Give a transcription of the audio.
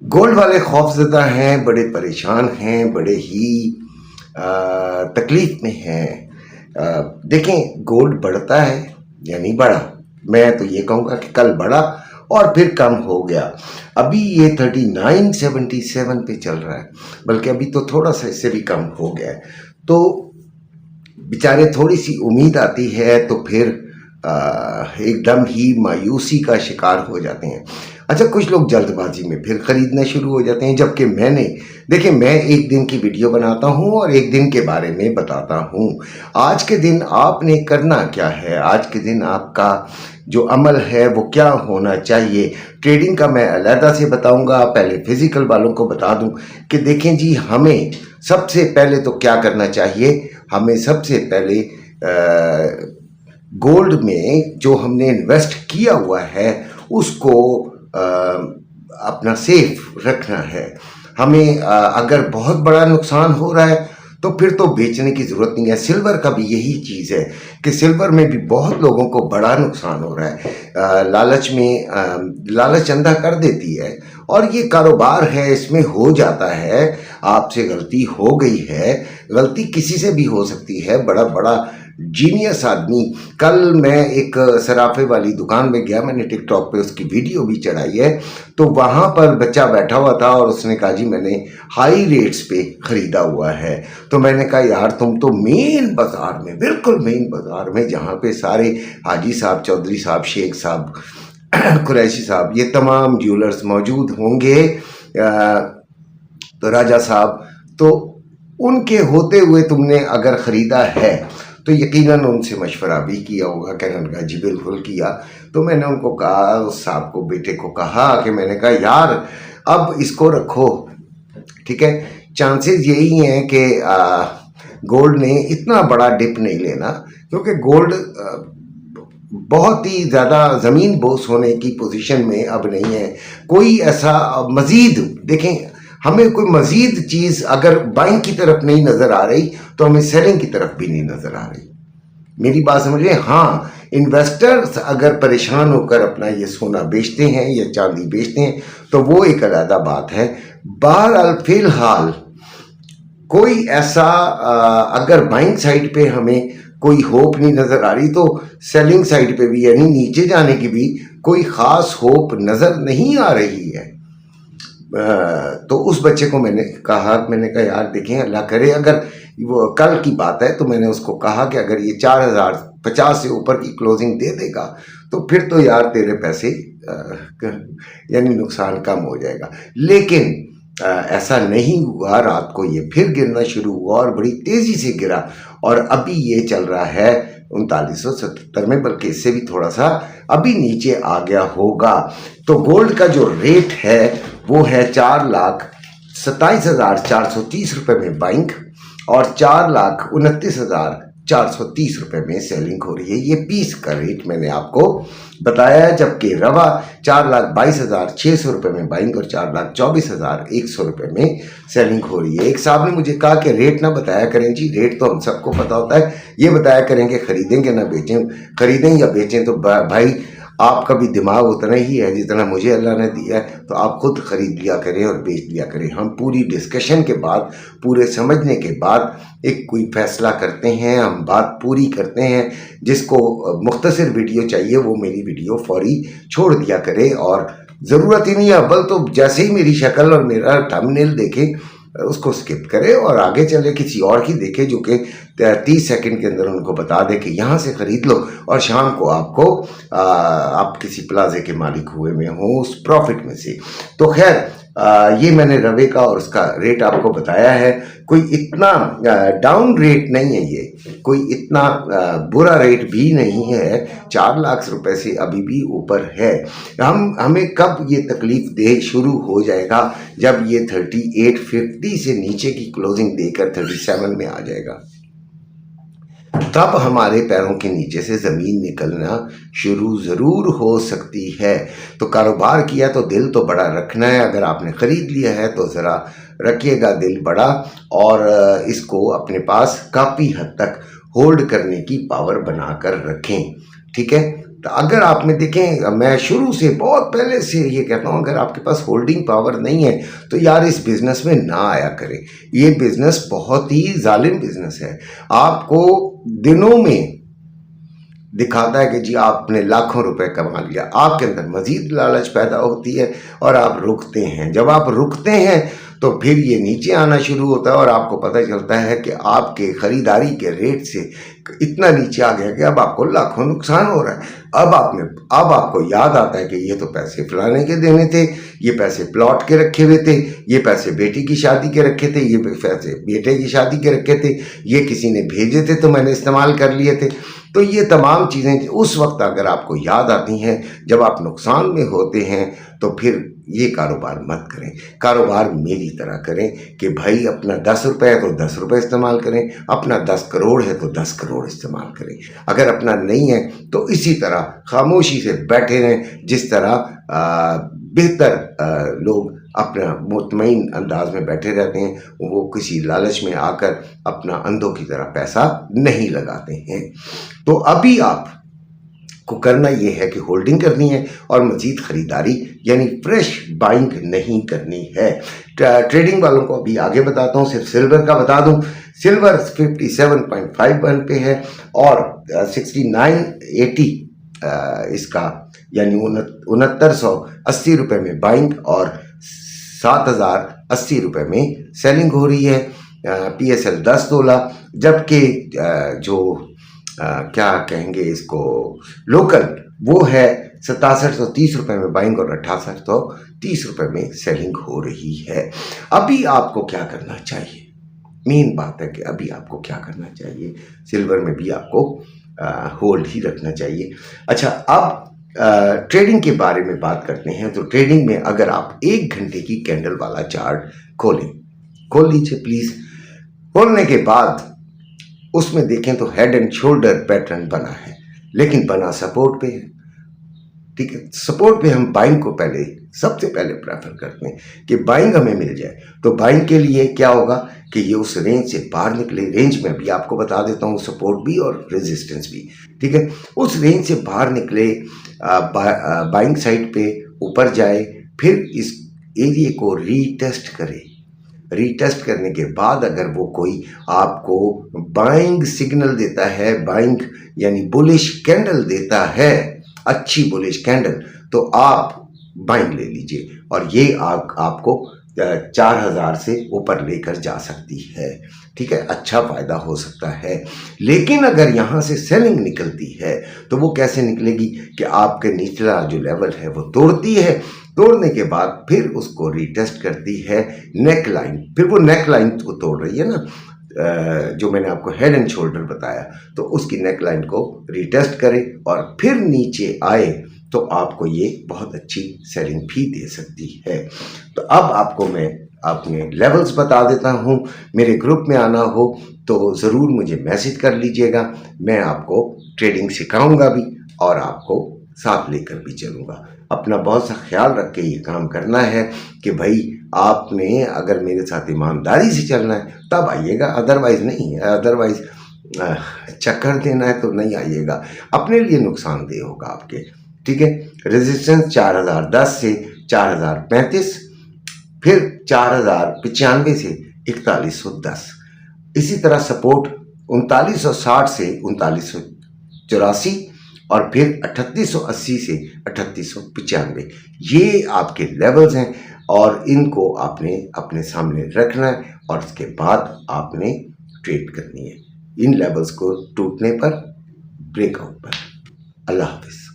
Gold वाले खौफज़दा हैं, बड़े परेशान हैं, बड़े ही तकलीफ़ में हैं। देखें, गोल्ड बढ़ता है या नहीं बढ़ा, मैं तो ये कहूँगा कि कल बढ़ा और फिर कम हो गया। अभी ये 39.77 पे चल रहा है, बल्कि अभी तो थोड़ा सा इससे भी कम हो गया है। तो बेचारे थोड़ी सी उम्मीद आती है तो फिर एकदम ही मायूसी का शिकार हो जाते हैं। अच्छा, कुछ लोग जल्दबाजी में फिर ख़रीदना शुरू हो जाते हैं, जबकि देखिए, मैं एक दिन की वीडियो बनाता हूँ और एक दिन के बारे में बताता हूँ। आज के दिन आपने करना क्या है, आज के दिन आपका जो अमल है वो क्या होना चाहिए। ट्रेडिंग का मैं अलहदा से बताऊँगा, पहले फ़िज़िकल वालों को बता दूँ कि देखें जी, हमें सबसे पहले तो क्या करना चाहिए। हमें सबसे पहले गोल्ड में जो हमने इन्वेस्ट किया हुआ है उसको अपना सेफ रखना है। हमें अगर बहुत बड़ा नुकसान हो रहा है तो फिर तो बेचने की ज़रूरत नहीं है। सिल्वर का भी यही चीज़ है कि सिल्वर में भी बहुत लोगों को बड़ा नुकसान हो रहा है। लालच अंधा कर देती है और ये कारोबार है, इसमें हो जाता है। आपसे गलती हो गई है, गलती किसी से भी हो सकती है। बड़ा बड़ा जीनियस आदमी, कल मैं एक सराफे वाली दुकान में गया, मैंने टिकटॉक पे उसकी वीडियो भी चढ़ाई है। तो वहाँ पर बच्चा बैठा हुआ था और उसने कहा जी मैंने हाई रेट्स पे ख़रीदा हुआ है। तो मैंने कहा यार, तुम तो मेन बाज़ार में, बिल्कुल मेन बाज़ार में, जहाँ पे सारे हाजी साहब, चौधरी साहब, शेख साहब, कुरैशी साहब, ये तमाम ज्वेलर्स मौजूद होंगे, तो राजा साहब, तो उनके होते हुए तुमने अगर ख़रीदा है तो यकीनन उनसे मशवरा भी किया होगा। कहने लगा जी बिल्कुल किया। तो मैंने उनको कहा, उस साहब को, बेटे को कहा कि मैंने कहा यार अब इसको रखो, ठीक है। चांसेस यही हैं कि गोल्ड ने इतना बड़ा डिप नहीं लेना, क्योंकि गोल्ड बहुत ही ज़्यादा ज़मीन बोस होने की पोजीशन में अब नहीं है। कोई ऐसा मज़ीद, देखें, हमें कोई मज़ीद चीज़ अगर बाइंग की तरफ नहीं नज़र आ रही तो हमें सेलिंग की तरफ भी नहीं नज़र आ रही। मेरी बात समझिए। हाँ, इन्वेस्टर्स अगर परेशान होकर अपना ये सोना बेचते हैं या चांदी बेचते हैं तो वो एक अलग बात है। बहरहाल फ़िलहाल कोई ऐसा अगर बाइंग साइड पे हमें कोई होप नहीं नज़र आ रही तो सेलिंग साइड पे भी, यानी नीचे जाने की भी कोई ख़ास होप नज़र नहीं आ रही है। तो उस बच्चे को मैंने कहा यार देखें, अल्लाह करे, अगर वो कल की बात है तो मैंने उसको कहा कि अगर ये 4050 से ऊपर की क्लोजिंग दे देगा तो फिर तो यार तेरे पैसे यानी नुकसान कम हो जाएगा। लेकिन ऐसा नहीं हुआ। रात को ये फिर गिरना शुरू हुआ और बड़ी तेज़ी से गिरा और अभी ये चल रहा है 3977 में, बल्कि इससे भी थोड़ा सा अभी नीचे आ गया होगा। तो गोल्ड का जो रेट है वो है 4,27,430 रुपये में बाइंग और 4,29,430 रुपये में सेलिंग हो रही है। ये पीस का रेट मैंने आपको बताया है, जबकि रवा 4,22,600 रुपये में बाइंग और 4,24,100 रुपये में सेलिंग हो रही है। एक साहब ने मुझे कहा कि रेट ना बताया करें जी, रेट तो हम सबको पता होता है, ये बताया करेंगे खरीदेंगे ना बेचें, खरीदें या बेचें तो भाई आपका भी दिमाग उतना ही है जितना मुझे अल्लाह ने दिया है, तो आप खुद खरीद लिया करें और बेच लिया करें। हम पूरी डिस्कशन के बाद, पूरे समझने के बाद एक कोई फैसला करते हैं, हम बात पूरी करते हैं। जिसको मुख्तसर वीडियो चाहिए वो मेरी वीडियो फौरी छोड़ दिया करे और ज़रूरत ही नहीं है अव्वल तो जैसे ही मेरी शक्ल और मेरा थंबनेल देखे उसको स्किप करे और आगे चले किसी और की देखे जो कि 30 सेकंड के अंदर उनको बता दे कि यहाँ से ख़रीद लो और शाम को आपको आप किसी प्लाजे के मालिक हुए में हो उस प्रॉफिट में से। तो खैर, ये मैंने रवे का और उसका रेट आपको बताया है। कोई इतना डाउन रेट नहीं है, ये कोई इतना बुरा रेट भी नहीं है। 4 लाख रुपए से अभी भी ऊपर है। हमें कब ये तकलीफ दे शुरू हो जाएगा, जब ये 3850 से नीचे की क्लोजिंग देकर 37 में आ जाएगा, तब हमारे पैरों के नीचे से ज़मीन निकलना शुरू ज़रूर हो सकती है। तो कारोबार किया तो दिल तो बड़ा रखना है। अगर आपने ख़रीद लिया है तो ज़रा रखिएगा दिल बड़ा और इसको अपने पास काफ़ी हद तक होल्ड करने की पावर बना कर रखें, ठीक है। तो अगर आप में देखें, मैं शुरू से बहुत पहले से ये कहता हूँ, अगर आपके पास होल्डिंग पावर नहीं है तो यार इस बिज़नेस में ना आया करें। ये बिज़नेस बहुत ही जालिम बिज़नेस है। आपको दिनों में दिखाता है कि जी आपने लाखों रुपए कमा लिया, आपके अंदर मजीद लालच पैदा होती है और आप रुकते हैं। जब आप रुकते हैं तो फिर ये नीचे आना शुरू होता है और आपको पता चलता है कि आपके ख़रीदारी के रेट से इतना नीचे आ गया कि अब आपको लाखों नुकसान हो रहा है। अब आपको याद आता है कि ये तो पैसे फलाने के देने थे, ये पैसे प्लॉट के रखे हुए थे, ये पैसे बेटी की शादी के रखे थे, ये पैसे बेटे की शादी के रखे थे, ये किसी ने भेजे थे तो मैंने इस्तेमाल कर लिए थे। तो ये तमाम चीज़ें उस वक्त अगर आपको याद आती हैं जब आप नुकसान में होते हैं, तो फिर ये कारोबार मत करें। कारोबार मेरी तरह करें कि भाई अपना 10 रुपये है तो 10 रुपये इस्तेमाल करें, अपना 10 करोड़ है तो 10 करोड़ इस्तेमाल करें। अगर अपना नहीं है तो इसी तरह खामोशी से बैठे रहें, जिस तरह बेहतर लोग अपना मुतमईन अंदाज में बैठे रहते हैं, वो किसी लालच में आकर अपना अंधों की तरह पैसा नहीं लगाते हैं। तो अभी आप को करना ये है कि होल्डिंग करनी है और मजीद ख़रीदारी यानी फ्रेश बाइंग नहीं करनी है। ट्रेडिंग वालों को अभी आगे बताता हूँ। सिर्फ सिल्वर का बता दूँ, सिल्वर 57.51 पे है और 6980 इसका यानी 6980 रुपये में बाइंग और 7080 रुपये में सेलिंग हो रही है। PSL 10 तोला, जबकि जो क्या कहेंगे इसको लोकल, वो है 6730 रुपये में बाइंग और 6830 रुपये में सेलिंग हो रही है। अभी आपको क्या करना चाहिए? मेन बात है कि अभी आपको क्या करना चाहिए। सिल्वर में भी आपको होल्ड ही रखना चाहिए। अच्छा, अब ट्रेडिंग के बारे में बात करते हैं। तो ट्रेडिंग में अगर आप 1 घंटे की कैंडल वाला चार्ट खोल लीजिए प्लीज़। खोलने के बाद उसमें देखें तो हेड एंड शोल्डर पैटर्न बना है, लेकिन बना सपोर्ट पे है। ठीक है, सपोर्ट पे हम बाइंग को सबसे पहले प्रेफर करते हैं कि बाइंग हमें मिल जाए। तो बाइंग के लिए क्या होगा कि ये उस रेंज से बाहर निकले। रेंज में भी आपको बता देता हूँ, सपोर्ट भी और रेजिस्टेंस भी। ठीक है, उस रेंज से बाहर निकले, बाइंग साइड पे ऊपर जाए, फिर इस एरिया को रीटेस्ट करे। रीटेस्ट करने के बाद अगर वो कोई आपको बाइंग सिग्नल देता है, बाइंग यानी बुलिश कैंडल देता है, अच्छी बुलिश कैंडल, तो आप बाइंग ले लीजिए और ये आपको 4000 से ऊपर लेकर जा सकती है। ठीक है, अच्छा फ़ायदा हो सकता है। लेकिन अगर यहाँ से सेलिंग निकलती है तो वो कैसे निकलेगी कि आपके निचला जो लेवल है वो तोड़ती है, तोड़ने के बाद फिर उसको रीटेस्ट करती है नेक लाइन। फिर वो नेक लाइन को तोड़ रही है ना, जो मैंने आपको हेड एंड शोल्डर बताया, तो उसकी नेक लाइन को रीटेस्ट करे और फिर नीचे आए तो आपको ये बहुत अच्छी सेलिंग भी दे सकती है। तो अब आपको मैं अपने लेवल्स बता देता हूँ। मेरे ग्रुप में आना हो तो ज़रूर मुझे मैसेज कर लीजिएगा। मैं आपको ट्रेडिंग सिखाऊंगा भी और आपको साथ लेकर भी चलूँगा। अपना बहुत सा ख्याल रख के ये काम करना है कि भाई आपने अगर मेरे साथ ईमानदारी से चलना है तब आइएगा, अदरवाइज़ नहीं। अदरवाइज़ चक्कर देना है तो नहीं आइएगा, अपने लिए नुकसानदेह होगा आपके। ठीक है, रेजिस्टेंस 4010 से 4035, फिर 4095 से 4110। इसी तरह सपोर्ट 3960 से 3984 और फिर 3880 से 3895। ये आपके लेवल्स हैं और इनको आपने अपने सामने रखना है और उसके बाद आपने ट्रेड करनी है इन लेवल्स को टूटने पर, ब्रेकआउट पर। अल्लाह हाफिज़।